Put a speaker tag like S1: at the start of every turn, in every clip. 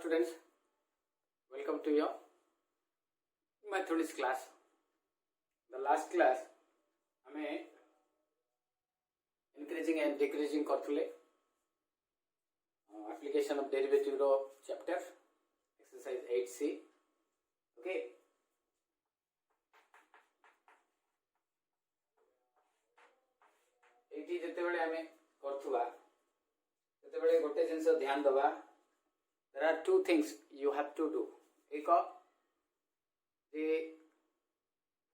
S1: students, welcome to your mathematics class. The last class हमें increasing and decreasing करथुले application of derivative रो chapter exercise 8c. Okay, एटी जेतेबेले हमें करथुवा सेतेबेले गोटे जिंस ध्यान दबा. There are two things you have to do. एक the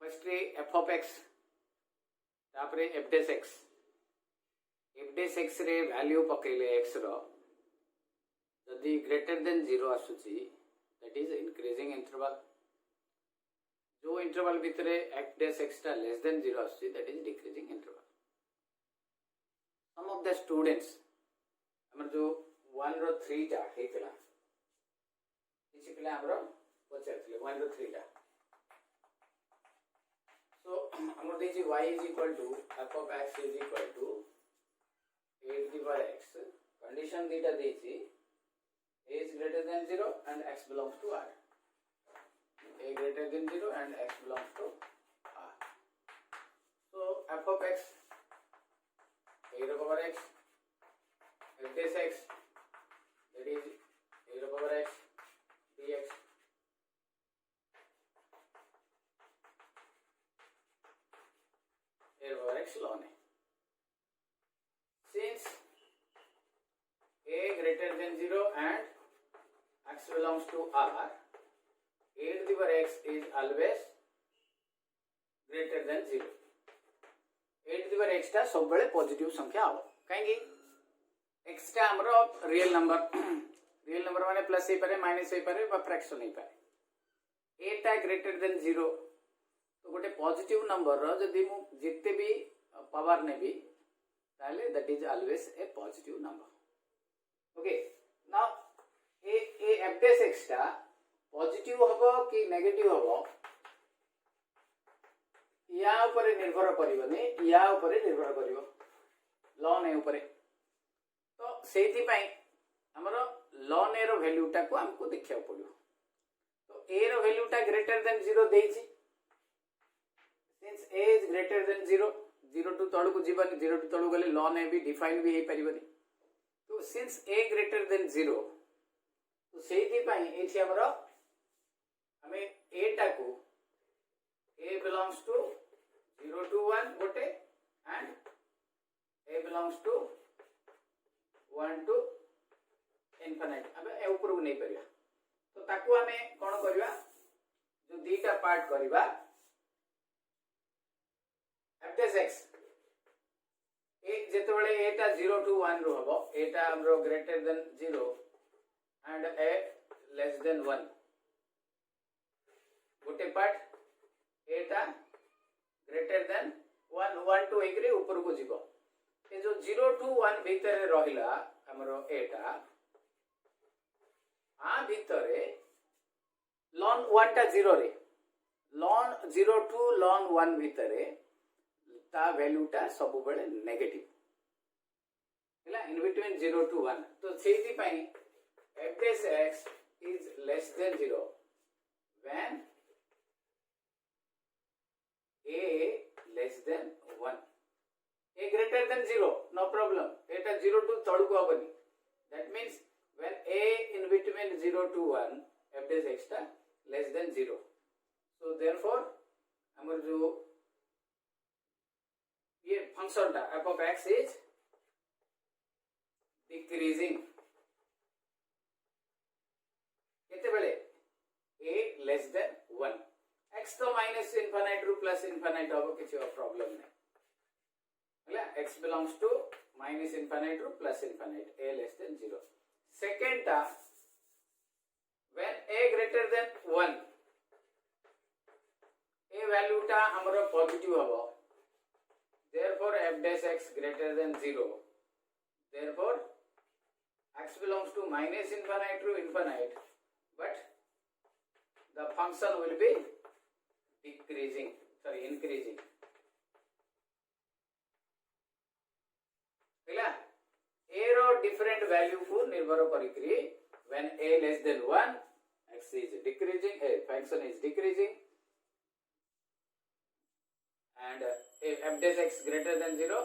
S1: first f of x तापरे f dash x. f dash x रे वैल्यू पकेले x रो जदि greater than 0 आसुची, that is increasing interval. जो इंटरवल भितरे f dash x टा less than 0 आसुची, that is decreasing interval. Some of the students हमर जो 1 रो 3 टा हेतला किसी पिला हमरो पचारथिले 1 रो 3 टा. So हमर देछि y is equal to f of x is equal to 8 divided x. Condition दीटा देछि a is greater than 0 and x belongs to R. a greater than 0 and x belongs to R. So f of x a to power x f dash x, that is a to power x dx a over x ln a. Since a greater than 0 and x belongs to R, a to the power x is always greater than 0. a to the power x टा सब बेले positive संख्या हो. कहीं x टा हमरो real number माने plus हे पारे माइनस हे पारे बा फ्रैक्शन हे पारे. a टा ग्रेटर देन 0 तो गोटे पॉजिटिव नंबर रो जदी मु जिते भी पावर नेबी ताले that is always a positive number. Okay, now A f dash x टा पॉजिटिव हबो कि नेगेटिव हबो या ऊपर निर्भर करिवने, या ऊपर निर्भर करिवो लॉन ए ऊपर. तो सेति पई हमरो लॉन ए रो वैल्यू टा को हमको देखिया पड़ियो. तो a रो वैल्यू टा ग्रेटर देन 0 देछि. Since a is greater than 0, 0 टू तळु को जीवन 0 टू तळु गले लॉन ए भी डिफाइन भी हे परिबनी. तो सिंस a ग्रेटर देन 0, तो सेति पई एथि हमरो हमें a टा को a belongs to 0 to 1 गोटे and a belongs to 1 to infinite. अब ए ऊपर को नहीं परिया. तो ताकू हमें कोन करबा, जो दीटा पार्ट करबा f dash x ए जेतेबेले a टा 0 to 1 रो हबो, a टा हमरो greater than 0 and a less than 1 गोटे पार्ट a टा ग्रेटर देन 1 to एग्री ऊपर को जीवो. ए जो 0 to 1 भीतर रहिला हमरो a टा आ भीतरे लॉन 1 टा 0 रे, लॉन 0 टू लॉन 1 भीतरे ता वैल्यू टा सब बेले नेगेटिव हैला इन बिटवीन 0 to 1. तो सेति पई f dash x is less than 0 when a less than 1. a greater than 0, no problem. eta 0 to तळु को हबनी. That means when a in between 0 to 1 f dash x टा less than 0. So therefore हमर जो ये function टा f of x is decreasing. केते बेले a less than 1. x तो minus infinite रु प्लस इनफिनिट हो किछि प्रॉब्लम नै हला. x belongs to minus infinite ru plus infinite, a less than 0. Second ta when a greater than 1 a value ta हमरो positive हबो. Therefore f dash x greater than 0. Therefore x belongs to minus infinite ru infinite, but the function will be increasing. a रो different value को निर्भर करिकरी when a less than 1, x is decreasing, a function is decreasing, and if f dash x greater than 0,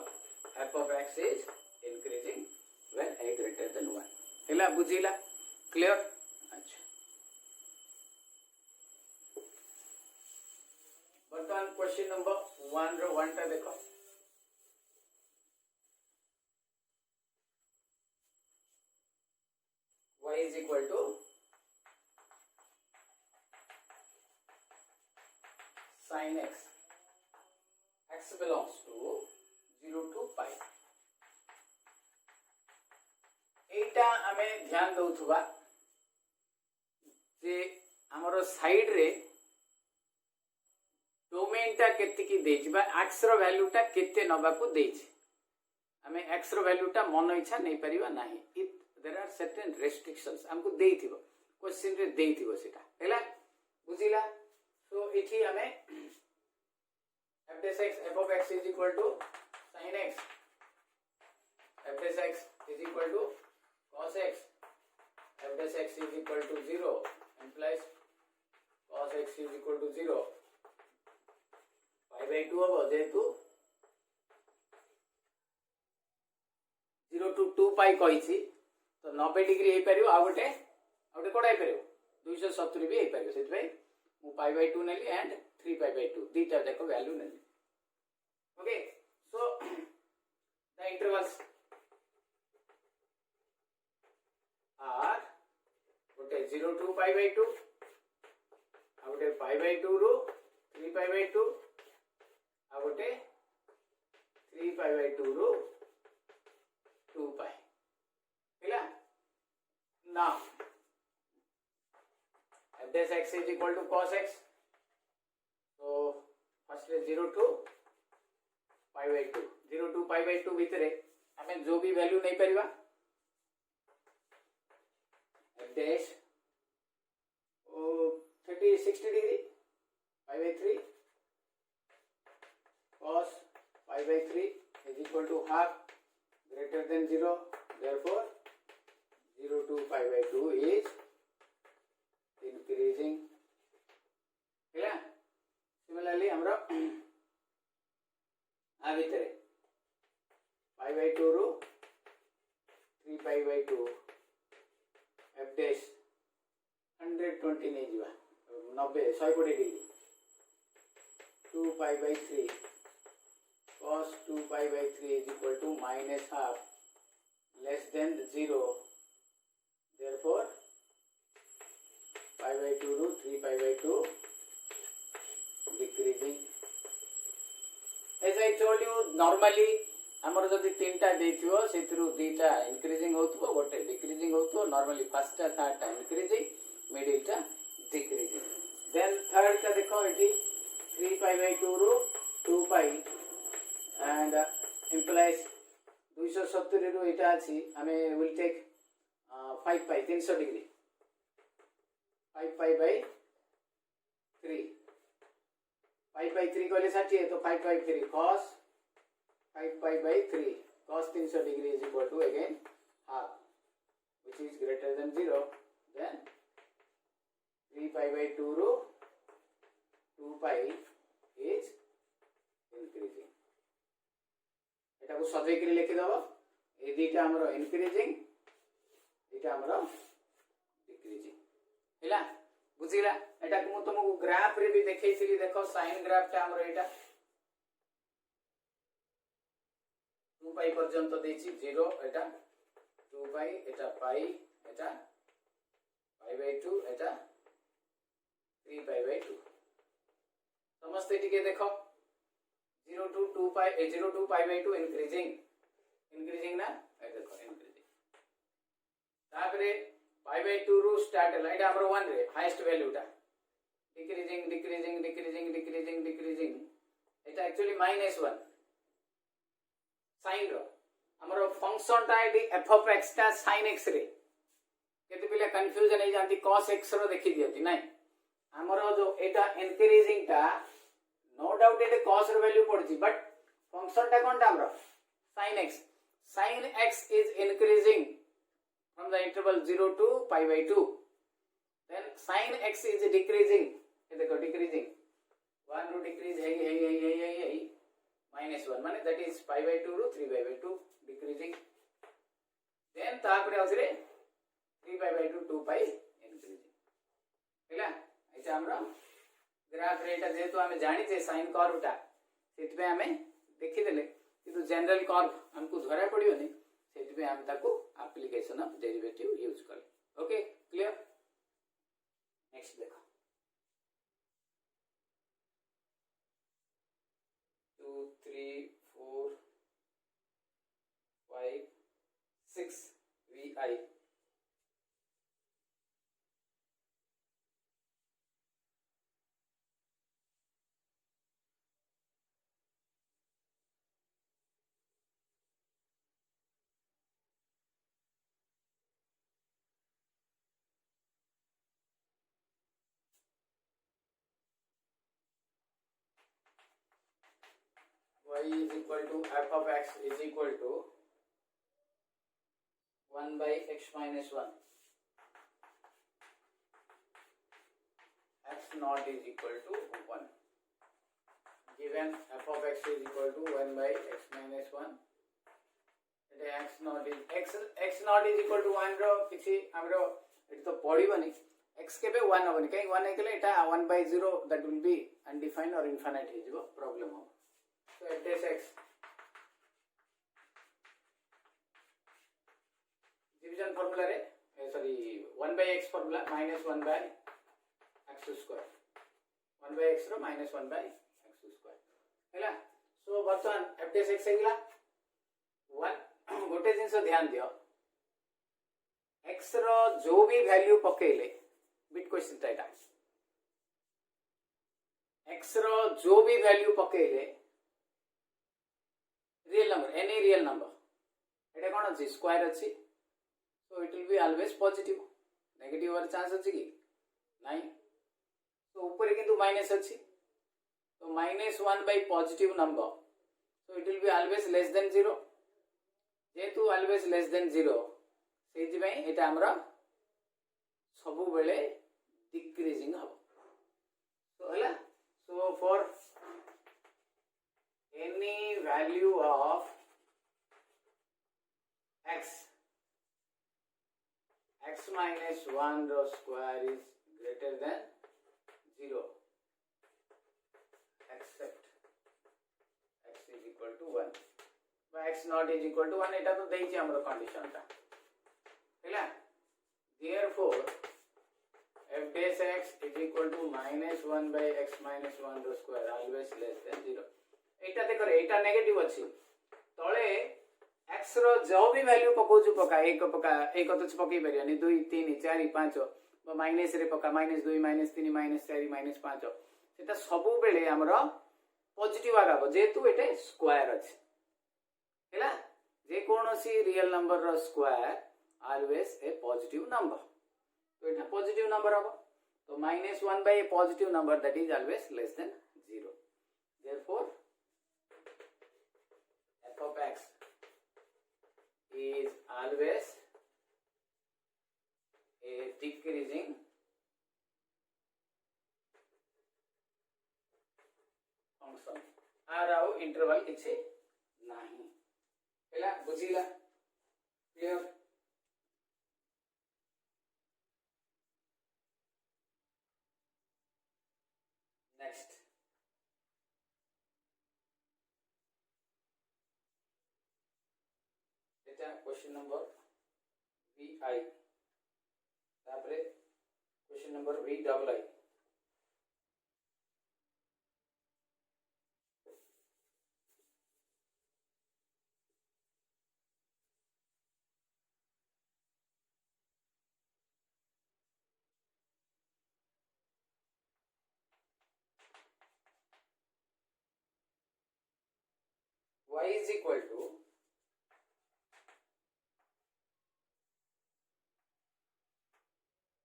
S1: f of x is increasing when a greater than 1. ହେଲା ବୁଝିଲା clear? अच्छा बर्तमान question number 1 रो 1 टा देखो y is equal to sin x, x belongs to 0 to pi. एटा आमे ध्यान दउथुबा जे हमरो side रे डोमेन टा केते की देछि बा x रो वैल्यू टा केते नबा को देछि आमे x रो वैल्यू टा मन इच्छा नै परिबा नाही. If there are certain restrictions हमको देइथिबो क्वेश्चन रे देइथिबो सेटा हैला बुझिला. सो इठी आमे f dash x f of x is equal to sin x, f dash x is equal to cos x, f dash x is equal to 0 implies cos x is equal to 0 pi by 2 होबो जेतु 0 to 2 pi कहिछि तो 90 degree हे परियो आउटे कोडा हे परियो 270 भी हे परियो सेति भाई मु pi by 2 नेली एंड 3 pi by 2 दीटा देखो वैल्यू नेली. Okay so the intervals are गोटे 0 to pi by 2 आ गोटे pi by 2 रो 3 pi by 2 आ गोटे 3 pi by 2 रो 2 pi हैला. now f dash x is equal to cos x, so first 0 to pi by 2 0 to pi by 2 भितरे हमें जो भी वैल्यू नहीं परिबा dash 60 degree pi by 3 cos pi by 3 is equal to half greater than 0, therefore 0 to pi by 2 is increasing. Similarly हमरा आ भितरे pi by 2 रो 3 pi by 2 f dash 120 नहीं जीवा 90 120 degree 2 pi by 3 cos 2 pi by 3 is equal to minus half less than 0, therefore pi by 2 रो 3 pi by 2 decreasing. As I told you normally हमर जदि तीनटा देथियो सेतिरु दुईटा इंक्रीजिंग होतबो गोटे डिक्रीजिंग होतबो. नॉर्मली फर्स्ट टा थर्ड टा इंक्रीजिंग मिडिल टा डिक्रीजिंग. देन थर्ड टा देखो एठी 3 pi by 2 रो 2 pi एंड इंप्लाइज 270 रो एटा अछि हमें will take 5 pi 300 degree 5 pi by 3 5 by 3 कोले 60 है तो 5 by 3 cos 5 pi by 3 cos 300 degree is equal to again half, which is greater than 0, then 3 pi by 2 रो 2 pi is increasing. एटा को सजे के लिखि दबो ए दीटा हमरो इंक्रीजिंग एटा हमरो डिक्रीजिंग हैला बुझिला. एटा को मु तुमको ग्राफ रे भी देखैसिली देखो साइन ग्राफ टा हमरो एटा 2 pi पर्यंत देछि 0 एटा 2 pi Etah pi Etah pi by 2 Etah 3 pi by 2 समस्त टिके देखो 0 to 2 pi 0 to pi by 2 increasing ना ए देखो इंक्रीजिंग तापरे pi by 2 रो स्टार्ट है एटा हमर 1 रे हाईएस्ट वैल्यू टा decreasing decreasing decreasing decreasing decreasing एटा एक्चुअली -1 sin रो हमरो फंक्शन टा एडी f of x टा sin x रे केते पिले कंफ्यूजन हे जानती cos x रो देखि दियति नै हमरो जो एटा इंक्रीजिंग टा नो डाउट एटे cos रो वैल्यू पड़छि बट फंक्शन टा कोनटा हमरो sin x is increasing from the interval 0 to pi by 2. Then sin x is decreasing. ये देखो decreasing. 1 ru decrease hey minus 1 माने that is pi by 2 ru 3 pi by 2 decreasing. Then तापरे आउथरे 3 pi by 2 2 pi increasing. हैला एटा हमरा graph रे एटा जेतु हमें जानि छे sin कर्व टा सेति पे हमें देखि देले किंतु जनरल कर्व हमको धरा पड़ियोनी सेति पे हम ताको एप्लीकेशन ऑफ डेरिवेटिव यूज कर. Okay clear. नेक्स्ट देखो 2 3 4 5 6 vi y is equal to f of x is equal to 1 by x minus 1. X naught is equal to 1. Given f of x is equal to 1 by x minus 1. x naught is equal to 1 रो किसी हमरो it तो पड़िबनी x केबे 1 होबनी कहीं 1 हेकले एटा 1 by 0 that will be undefined or infinite हे जो problem हो. So f dash x division formula रे sorry 1 by x formula minus 1 by x square 1 by x row minus 1 by x square हैला. So बर्तमान f dash x हेगला 1 गोटे जिंस ध्यान दियो x रो जो भी वैल्यू पकेले बिट क्वेश्चन टाइटा x रो जो भी value पकेले real number any real number एटा कोन अछि स्क्वायर अछि so it will be always positive negative और चांस अछि कि नहीं. तो ऊपर किंतु माइनस अछि तो -1 by positive number so it will be always less than 0 जेतु always less than 0 सेति पई एटा हमरा सबु बेले डिक्रीजिंग हो. so हला so for any value of x minus 1 रो square is greater than 0 except x is equal to 1 by x not is equal to 1 एटा तो देई छी हमरो कंडीशन ता हैला. therefore f dash x is equal to -1 by x minus 1 रो square always less than 0. एटा देखो एटा negative अछि तळे x रो जो भी वैल्यू पकोजु पका एक तो पकई परियानी 2 3 4 5 बा माइनस रे पका -2 -3 -4 -5 सेटा सबु बेले हमरो पॉजिटिव आगाबो जेतु एटे स्क्वायर अछि हैला. जे कोनोसी रियल नंबर रो square always a positive number तो एटा पॉजिटिव नंबर हबो तो -1 by a positive number that is always less than 0. therefore f of x is always a decreasing function आर आउ इंटरवल किछि नाही हैला. बुझिला क्लियर. नेक्स्ट एटा क्वेश्चन नंबर vi तापरे question number vi double I. y is equal to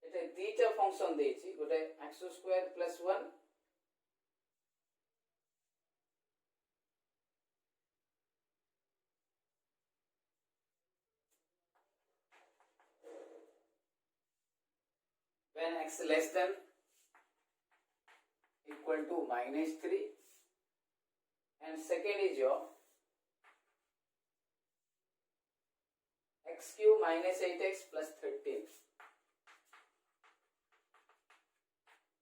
S1: Etah दीटा function देछि गोटे x square plus 1 x when x less than equal to minus 3, and second is your x cube minus 8x plus 13.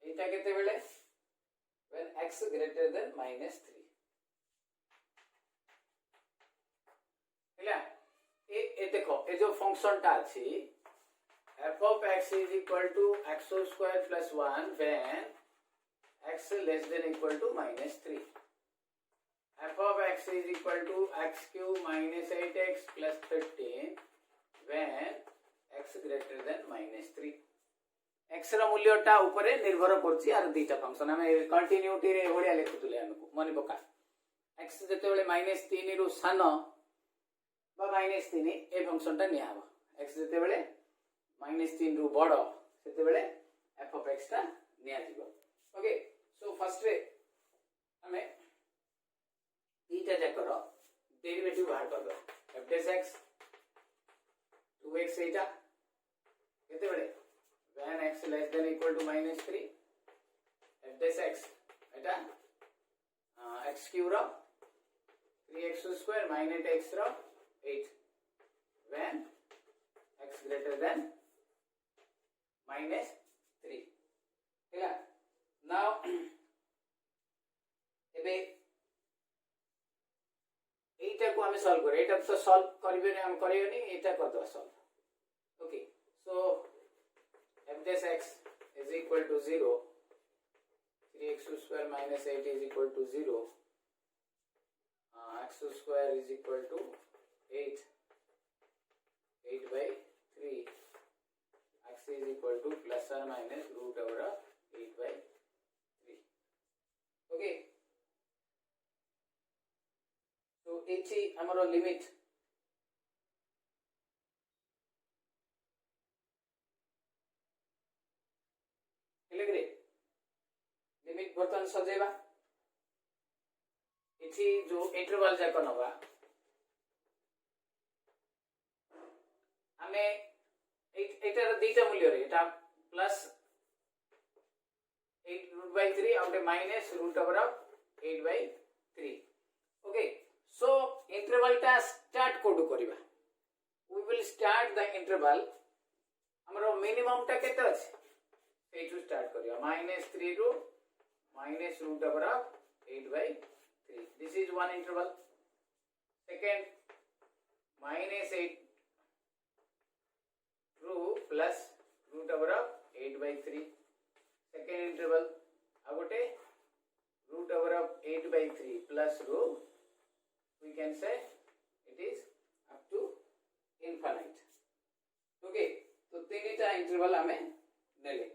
S1: এইটা কেতে বেলে when x greater than minus 3. ये देखो ये जो function टा अछि f of x is equal to x square plus 1 when x less than equal to minus 3. f of x is equal to x cube minus 8x plus 13 when x greater than minus 3. x ର मूल्यटा ऊपर निर्भर करछि are दुईटा function हम continuity रे ओडिया लिखुतले हमको मन पका x जते बेले -3 रु सानो बा -3 ए फंक्शन टा निया हबो x जते बेले -3 रु बड़ सेते बेले f of x टा निया जिवो. ओके सो फर्स्ट रे हमें ईटा जकर डेरिवेटिव बाहर कर दो f dash x 2x एटा केते बेले when x less than equal to minus 3 f dash x Etah x cube row 3x square minus x row 8 when x greater than minus 3. ठीक now एबे एटा को हमें सॉल्व करे एटा तो सॉल्व करिवे हम करियोनी एटा कर दो solve. Okay so f dash x is equal to 0, 3x square minus 8 is equal to 0, x square is equal to 8 by 3, x is equal to plus or minus root over 8 by 3. Okay, so एठी हमरो limit limit बर्तन सजेबा एठी जो interval जाक नबा हमें एटार दुईटा मूल्य रे एटा प्लस 8 रूट बाय 3 आउटे minus root over 8 by 3. Okay so interval टा स्टार्ट कोड करबा we will start the interval हमरो मिनिमम टा केते अछि एठू स्टार्ट करिया -3 रू minus root over 8 by 3. This is one interval. Second, minus 8 रू plus root over 8 by 3. Second interval. आगोटे root over 8 by 3 plus रू. We can say it is up to infinite. Okay. तो तीनटा interval हमें नेले.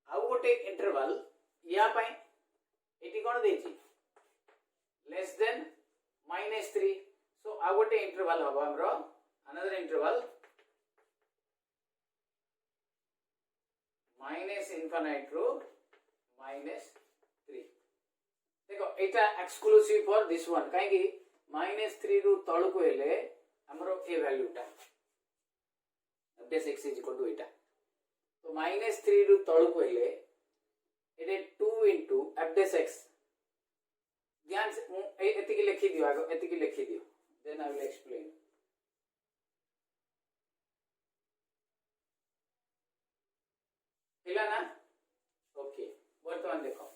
S1: आउ गोटे इंटरवल या पाई eighty कोन देछि लेस देन -3. सो आउ गोटे इंटरवल हबो हमरो अनदर इंटरवल -infinite रो -3. देखो एटा एक्सक्लूसिव फॉर दिस वन काहे कि -3 रू तळ को हेले हमरो ए वैल्यूटा बेस x इज इक्वल टू एटा तो -3 रू तळ को हेले एटे 2 into f dash x. ध्यान से एति की लिखि दियो आगो एति की लिखि दियो देन आई विल एक्सप्लेन. हिला ना ओके वर्तमान देखो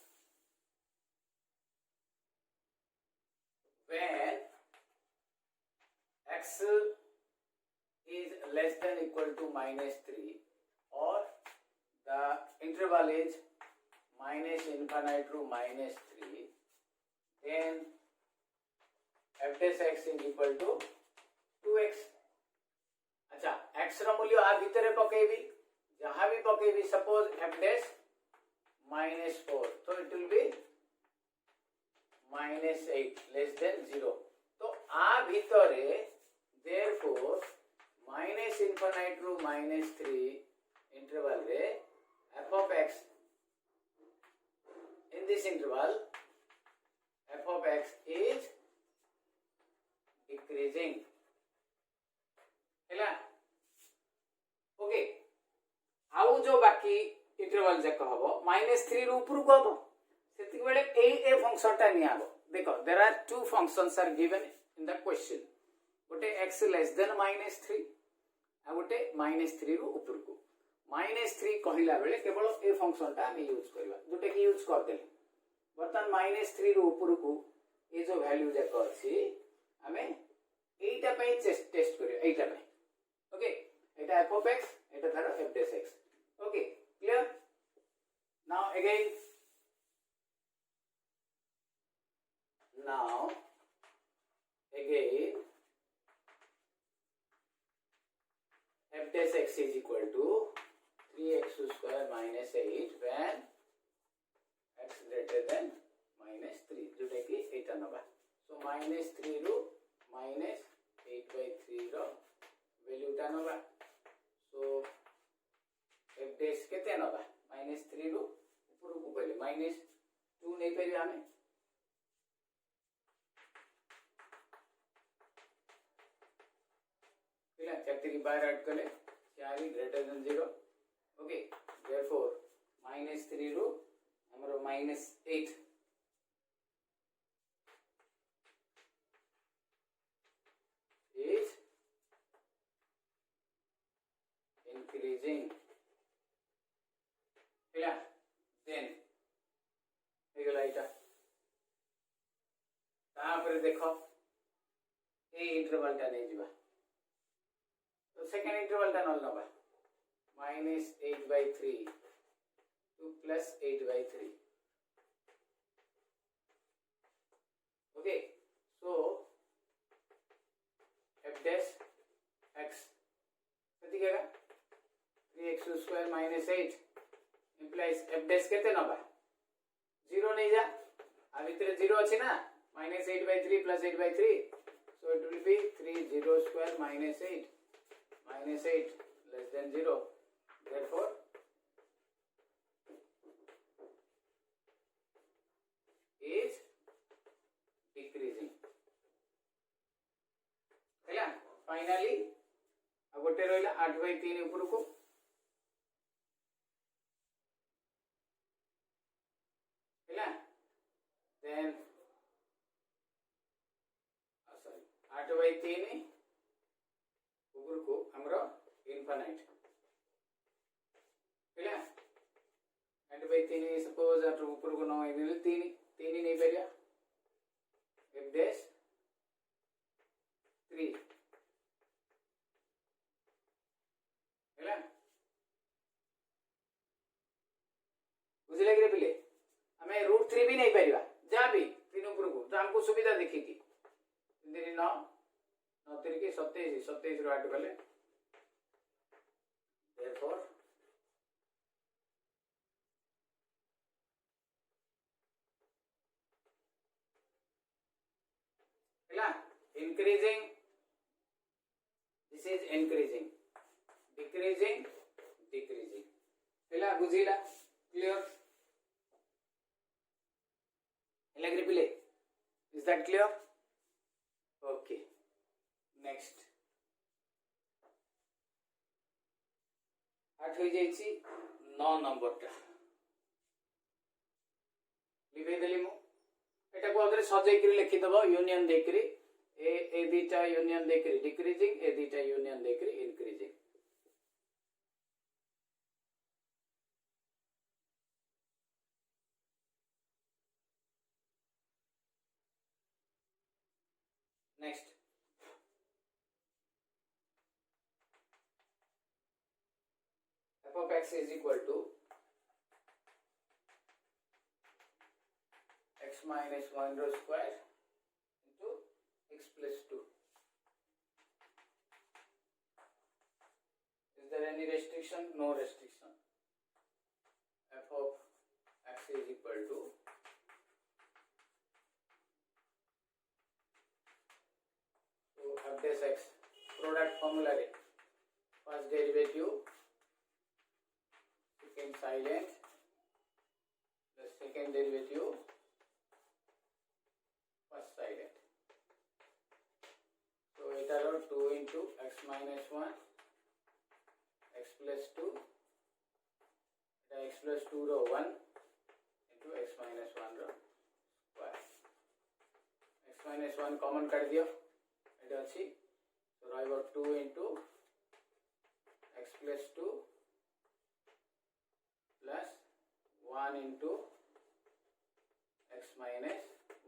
S1: when x is less than equal to -3 or the interval is -infinite to -3 then f dash x is equal to 2x. अच्छा x ର मूल्य आ भितरे पकेबी जहां भी पकेबी सपोज f dash -4 तो it will be -8 less than 0. तो आ भितरे therefore -infinite to -3 interval रे f of x in this interval f of x is decreasing हैला ओके आउ जो बाकी इंटरवल जाक हबो -3 रु ऊपर को हबो सेति बेले ए फंक्शन टा निया हबो देखो there are two functions are given in the question गोटे x लेस देन -3 आ गोटे -3 रु ऊपर को -3 कहिला बेले केवल ए फंक्शन टा हम यूज करबा जोटे की यूज कर देले बर्तन -3 रु ऊपर को ए जो वैल्यू जाक अछि हमें एटा पे टेस्ट करियो एटा पे okay Etah f of x एटा थारो f dash x okay clear now again f dash x is equal to 3x square minus 8 when x greater than -3 जोटा कि एटा नबा so -3 रो -8/3 रो वैल्यू टा नबा so f dash केते नबा -3 रो ऊपर को पहले -2 नहीं परिबा हमें पिला कैपिटल की बाहर ऐड करले 4 ग्रेटर देन 0 ओके देयरफॉर -3 रो हमरो -8 is increasing पिला देन हेगला इटा तापर देखो ए इंटरवल टा नहीं जीवा तो सेकंड इंटरवल टा नल नबा -8/3 to +8/3 okay so f dash x कितनी केगा 3x square minus 8 implies f dash केते नबा 0 नहीं जा आ भीतर 0 अछि ना -8/3 + 8/3 so it will be 3 square minus 8 less than 0 therefore is decreasing हैला फाइनली आ गोटे रहला 8/3 ऊपर को हैला देन सॉरी 8/3 ऊपर को हमरो इनफिनिट हैला 8/3 सपोज आठ ऊपर को 9 इने 3 नहीं परिया f dash 3 हैला बुझले कि पिले हमें √3 भी नहीं परिवा जा भी 3 ऊपर को तो हमको सुविधा देखिकी 3 9 9 3 के 27 रो ऐड करले therefore हैला increasing this is increasing decreasing हैला बुझिला क्लियर हैला कि पिले is that clear okay next 8 हो जाईची 9 नंबर टा लिखे देली मु एटा को अगर सजाई करी लिखि दबो यूनियन देखरी ए दीटा यूनियन देखरी डिक्रीजिंग ए दीटा यूनियन देखरी increasing next f of x is equal to x minus 1 rho square into x plus 2. Is there any restriction? No restriction. F of x is equal to f dash x product formula first derivative second silent plus second derivative first silent. So it are 2 into x minus 1 x plus 2 x plus 2 रो 1 into x minus 1 रो square. x minus 1 common कर दियो एटा अछि so रहइबो 2 into x plus 2 plus 1 into x minus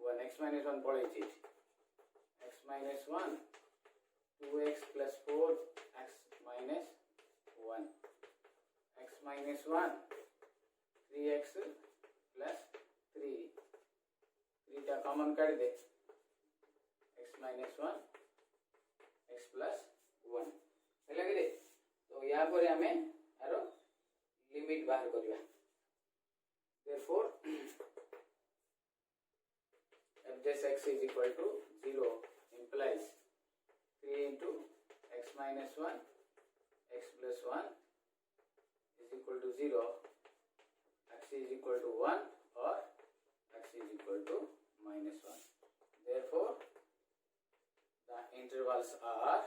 S1: 1 x minus 1 पड़े छी x minus 1 2x plus 4 x minus 1 x minus 1 3x plus 3 3 टा common कर दे x minus 1 x plus 1 हेला कि तो या पर हमें आरो लिमिट बाहर करिया therefore f dash x is equal to 0 implies 3 into x minus 1 x plus 1 is equal to 0 x is equal to 1 or x is equal to minus 1. Therefore the intervals are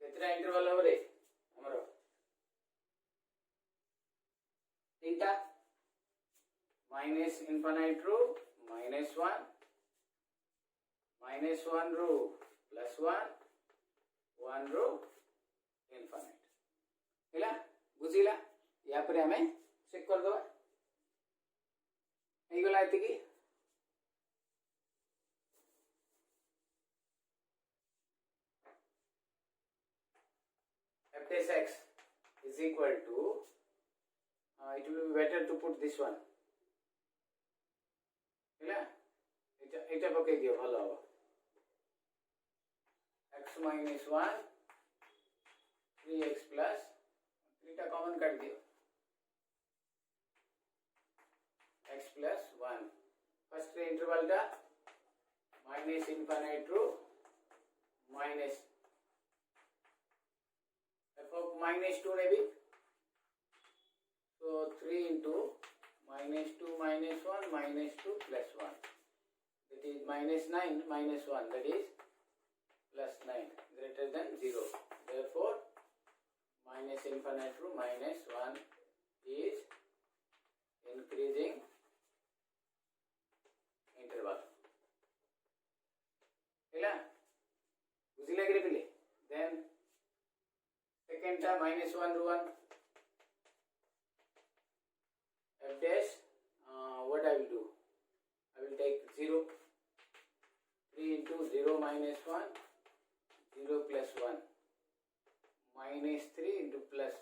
S1: कितना interval हो रे हमरो तीनटा minus infinite रो -1 -1 रो +1 1 रो infinite हैला बुझिला या पर हमें check कर दवा हे गला एति की f dash x is equal to it will be better to put this one हैला एटा पके दियो भलो हो x minus 1 3x plus 3 टा कॉमन काट दियो x plus 1 फर्स्ट इंटरवल टा माइनस इनफाइनाइट रो माइनस f of -2 ने भी so 3 into -2 minus 1 -2 plus 1 that is -9 minus 1 that is plus 9 greater than 0 therefore minus infinite to minus 1 is increasing interval हैला बुझिला कि पिले then second term -1 row 1 f dash what I will do I will take 0 3 into 0 minus 1 0 plus 1 minus 3 into plus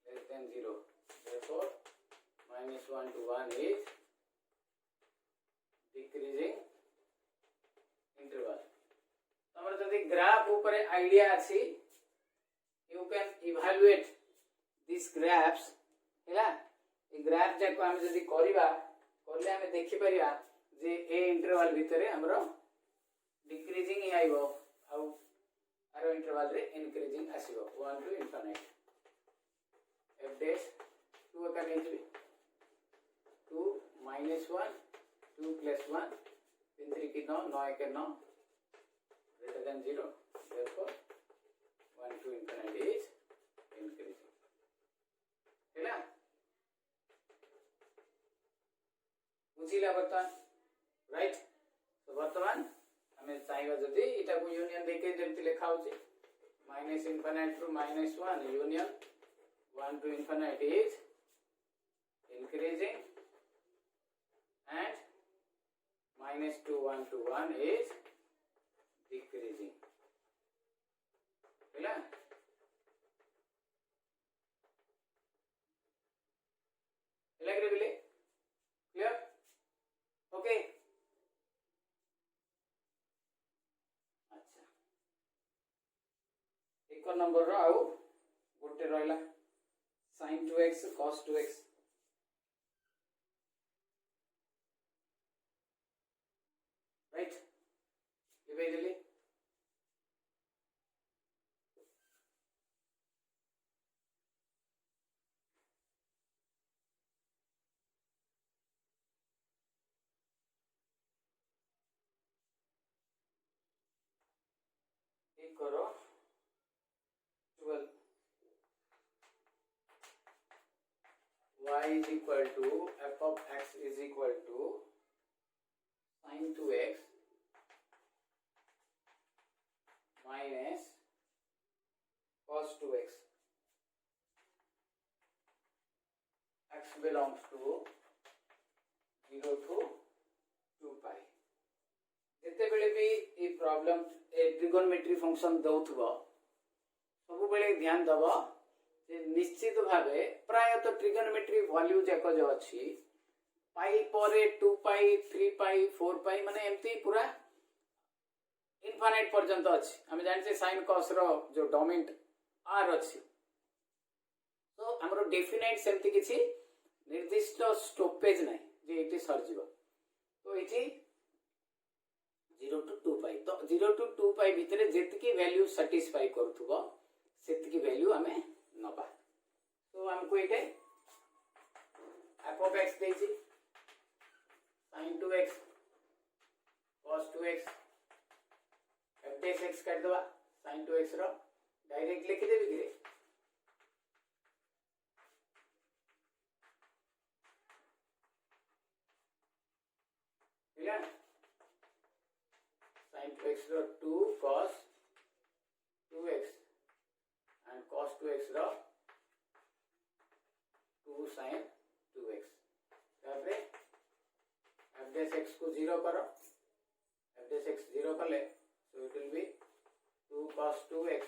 S1: less than 0 therefore minus 1 to 1 is decreasing interval हमर जदि graph ऊपर idea अछि you can evaluate these graphs हैला a graph जाको हम जदि करिबा करले हम देखि परिबा जे ए इंटरवल भितरे हमरो डिक्रीजिंग ही आइबो आउ आरो इंटरवल रे इंक्रीजिंग आसीबो 1 टू इनफिनिटी f dash 2 का नेजबी 2 minus 1 2 plus 1 3 3 की 9 9 के 9 greater than 0 therefore 1 to infinity is increasing हैला बुझिला बर्तमान राइट तो बर्तमान हमें चाहिए जदि इटा को यूनियन देके जेमति लिखा होची minus infinity to -1 union 1 to infinity is increasing and -2 1 to 1 is decreasing हैला हैला करे बिले क्लियर ओके अच्छा एक नंबर रो आउ गोटे रहला sin 2x cos 2x right लिबे जल्दी y is equal to f of x is equal to sin 2x minus cos 2x. X belongs to 0 to 2 pi. जितेबले भी ये प्रॉब्लम ए ट्रिगोनोमेट्री फंक्शन दउथबो सब बेले ध्यान दबो जे निश्चित भावे प्राय तो ट्रिगोनोमेट्री वैल्यू जाक जो अछि पाई पर 2 पाई 3 पाई 4 पाई माने एमती पूरा इनफाइनाइट पर्यंत अछि हम जानि sin cos रो जो डोमिनेंट r अछि तो हमरो डेफिनेट सेमती किछि निर्दिष्ट स्टॉपेज नै जे इति सर जीवो तो इति 0 to 2 pi तो 0 to 2 pi भितरे जेतकी वैल्यू सैटिस्फाई करथुबो सेतकी वैल्यू हमें नबा तो हमको इटे f of x देछि sin 2x cos 2x f dash x काट दबा sin 2x रो डायरेक्ट लिखि देबी कि रे ठीक sin 2x row 2 cos 2x and cos 2x row 2 sin 2x तापरे f dash x को 0 करो f dash x 0 करले so it will be 2 cos 2x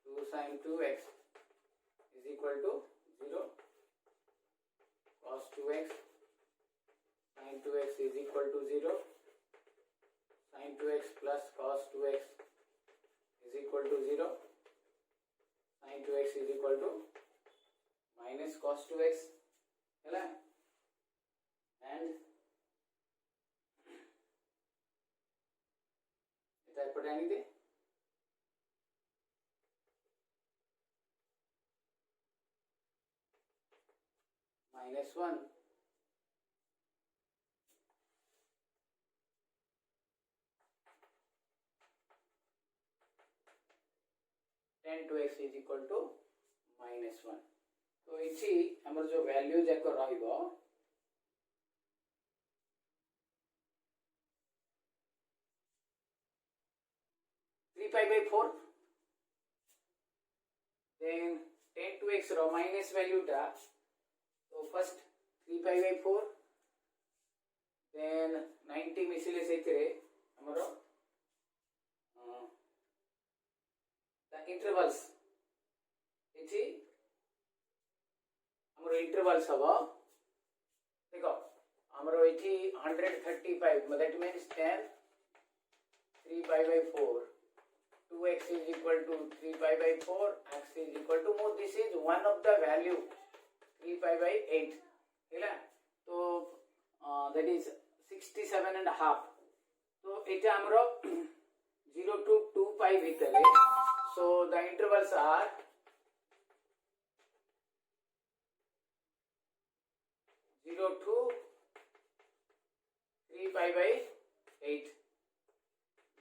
S1: 2 sin 2x is equal to 0 cos 2x sin 2x is equal to 0 sin 2x plus cos 2x is equal to 0 sin 2x is equal to minus cos 2x है and इतना एपटे आनी दे -1 tan 2x is equal to -1 तो इछि हमर जो value जाक रहइबो 3 pi by 4 then tan 2x रो minus value टा तो फर्स्ट 3 pi by 4 then 90 मिसिले सेतिरे हमरो the intervals इछि हमरो इंटरवल्स हबो देखो हमरो इछि 135 that means tan 3 pi by 4 2x is equal to 3 pi by 4 x is equal to more this is one of the value 3 pi by 8 हैला तो that is 67 and a half तो एटा हमरो 0 to 2 pi भितरे so the intervals are 0 to 3 pi by 8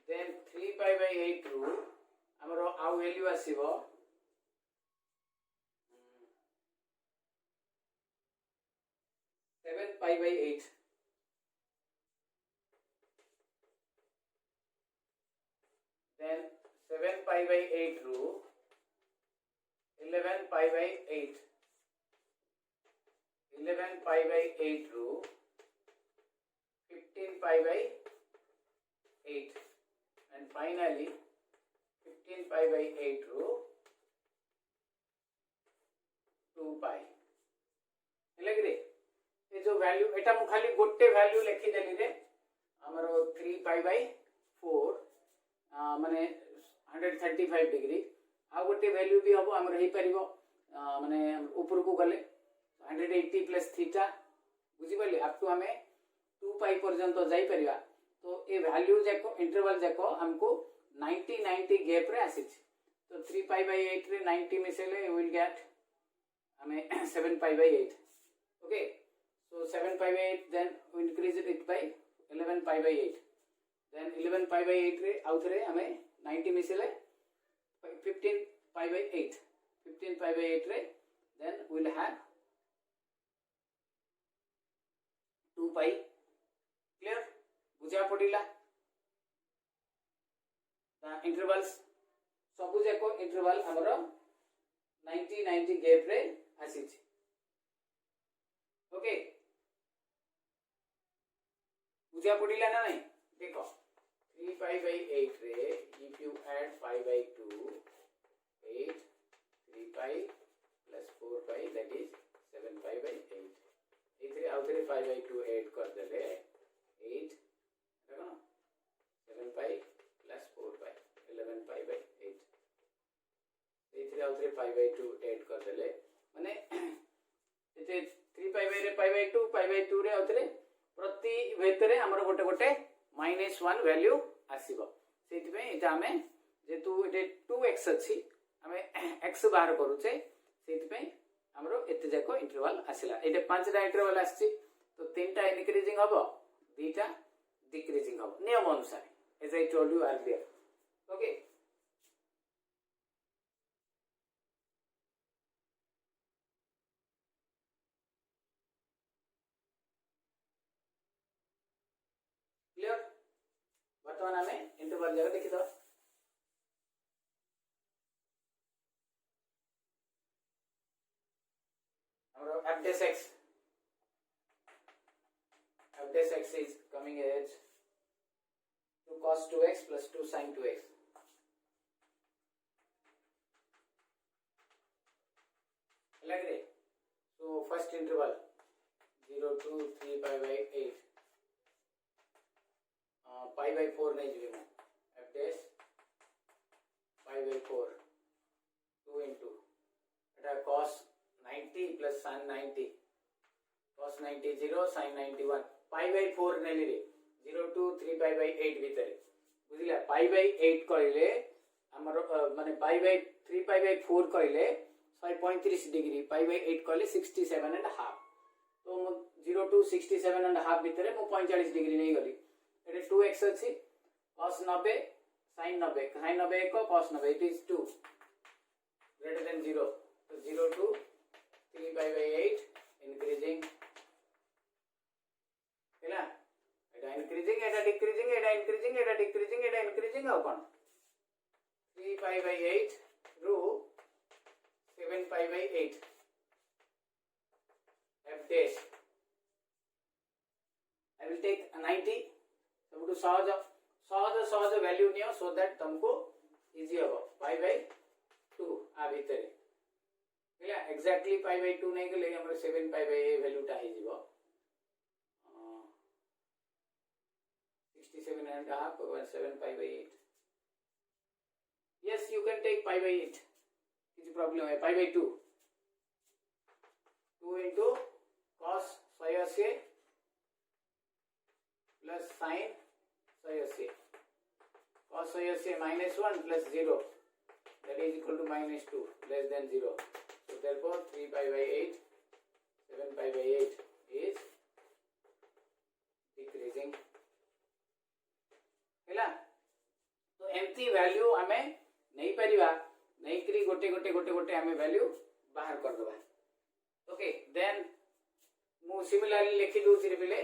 S1: then 3 pi by 8 ru हमरो आ value आसीबो 7 pi by 8 then 7 pi by 8 ru 11 pi by 8 11 pi by 8 ru 15 pi by 8 and finally 15 pi by 8 ru 2 pi हेले ये जो value एटा मु खाली गोटे value लिखि देली रे हमरो 3 pi by 4 माने 135 डिग्री आ गोटे वैल्यू भी हबो हमर हे परिबो माने ऊपर को गले 180 प्लस थीटा बुझी पले अप टू हमें 2 pi पर्यंत जाई परिबा तो ए वैल्यू जाको इंटरवल जाको हमको 90 90 गैप रे आसी तो 3 pi by 8 रे 90 मिसेले यू विल गेट हमें 7 pi by 8 okay so 7 pi by 8 then we increase it by 11 pi by 8 then 11 pi by 8 रे आउथरे हमें 90 मिसेले 15 pi by 8 15 pi by 8 रे then we will have 2 pi clear बुझा पड़िला intervals सबु जाको interval हमरो 90 90 gap रे आसी ओके बुझा पड़िला ना नहीं देखो 3 पाई by 8 रे if you add 5 by 2 8 3 pi plus 4 pi that is 7 pi by 8 इथरे आउथरे 5 by 2 add कर देले 8 देखो 7 pi plus 4 pi 11 pi by 8 इथरे आउथरे 5 by 2 add कर देले माने इथे 3 pi by रे 5 by 2 pi by 2 रे आउथरे प्रति भितरे हमर गोटे गोटे -1 वैल्यू आसीबो सेति पे एटा हमें जेतु एटे 2x अछि हमें x बाहर करूचे सेति पे हमरो एते जाको इंटरवल आसिला एटे 5 टा इंटरवल आछि तो 3 टा इंक्रीजिंग हबो 2 टा डिक्रीजिंग हबो नियम अनुसार as I told you earlier okay clear वर्तमान हमें इंटरवल जगह देखि दो f dash x is coming as 2 cos 2x plus 2 sin 2x like that so first interval 0 to 3 pi by 8 pi by 4 नहीं जी मैं f dash pi by 4 2 into এটা cos 90 plus sin 90 cos 90 0 sin 91 pi by 4 नेली रे 0 to 3 pi by 8 भीतर बुझिला pi by 8 कहले हमर माने pi by 3 pi by 4 कहले 135 degree pi by 8 कहले 67 and half तो 0 to 67 and half भीतर मु 45 डिग्री नहीं गली एटे 2x अछि cos 90 sin 90 sin 90 को cos 90 it is 2 greater than 0 so 0 to 3 pi by 8 increasing हैला एटा increasing Etah decreasing Etah increasing Etah decreasing Etah increasing how cone 3 pi by 8 ru 7 pi by 8 f dash I will take 90 सबटु सहज सहज सहज value neo so that तुमको easy हो pi by 2 आ भीतर हैला exactly pi by 2 नहीं गले हमर 7 pi by a वैल्यू टा ही जीवो 67 and a half over 7 pi by 8 yes you can take pi by 8 किसी प्रॉब्लम है pi by 2 2 into cos 180 plus sin 180 cos 180 -1 plus 0 that is equal to -2 less than 0 so therefore 3 pi by 8 7 pi by 8 is decreasing हैला तो एमती value हमें नहीं परिबा नहीं करी गोटे गोटे गोटे गोटे हमें वैल्यू बाहर कर दबा ओके देन मु सिमिलरली लिखि दोछि रे बिले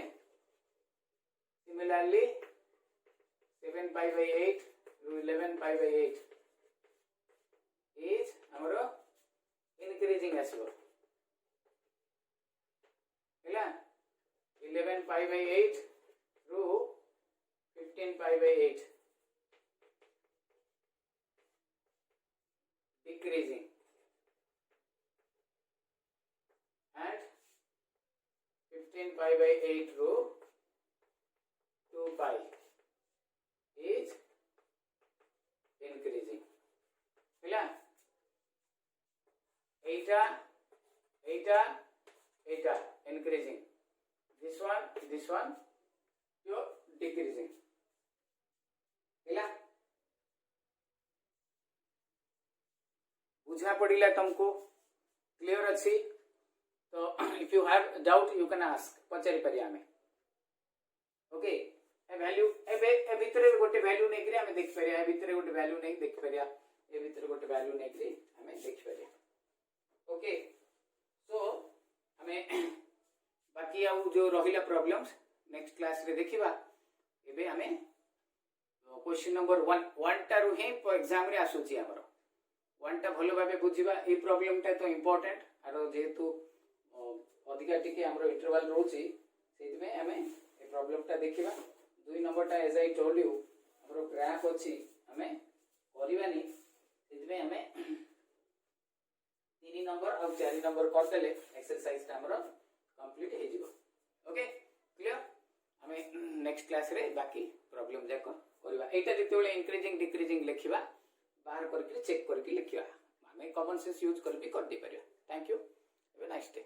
S1: similarly 7 pi by 8 to 11 pi by 8 is हमरो increasing आसीबो हैला 11 pi by 8 to 15 pi by 8 decreasing and 15 pi by 8 to 2 pi is increasing हैला eta increasing this one your decreasing हैला बुझा पड़िला तुमको क्लियर अछि तो if you have doubt you can ask पचारि परिया में ओके ए वैल्यू ए भीतर गोटे वैल्यू नै करी हमें देख परिया ए भीतर गोटे वैल्यू नै देख परिया ए भीतर गोटे वैल्यू नै करी हमें देख परिया ओके सो हमें बाकी आउ जो रहिला प्रॉब्लम्स नेक्स्ट क्लास रे देखिबा एबे हमें क्वेश्चन नंबर 1 टारू ही एग्जाम रे आसुची हमर 1 टा भलो भाबे बुझिबा ए प्रॉब्लम टा तो इंपोर्टेंट आरो जेहेतु अधिका टिके हमर इंटरवल रहउची सेति में हमें ए प्रॉब्लम टा देखिबा 2 नंबर टा एज आई टोल्ड यू हमर ग्राफ अछि हमें करिवानी सेति में हमें 3 नंबर और 4 नंबर कर देले एक्सरसाइज टा हमर कंप्लीट हे जिवो ओके क्लियर हमें नेक्स्ट क्लास रे बाकी प्रॉब्लम जाको करबा एटा जते बेले इंक्रीजिंग डिक्रीजिंग लिखिबा बाहर करके चेक करके लिखिबा हमें कॉमन सेंस यूज करके कर दे परिबा thank you have a nice day.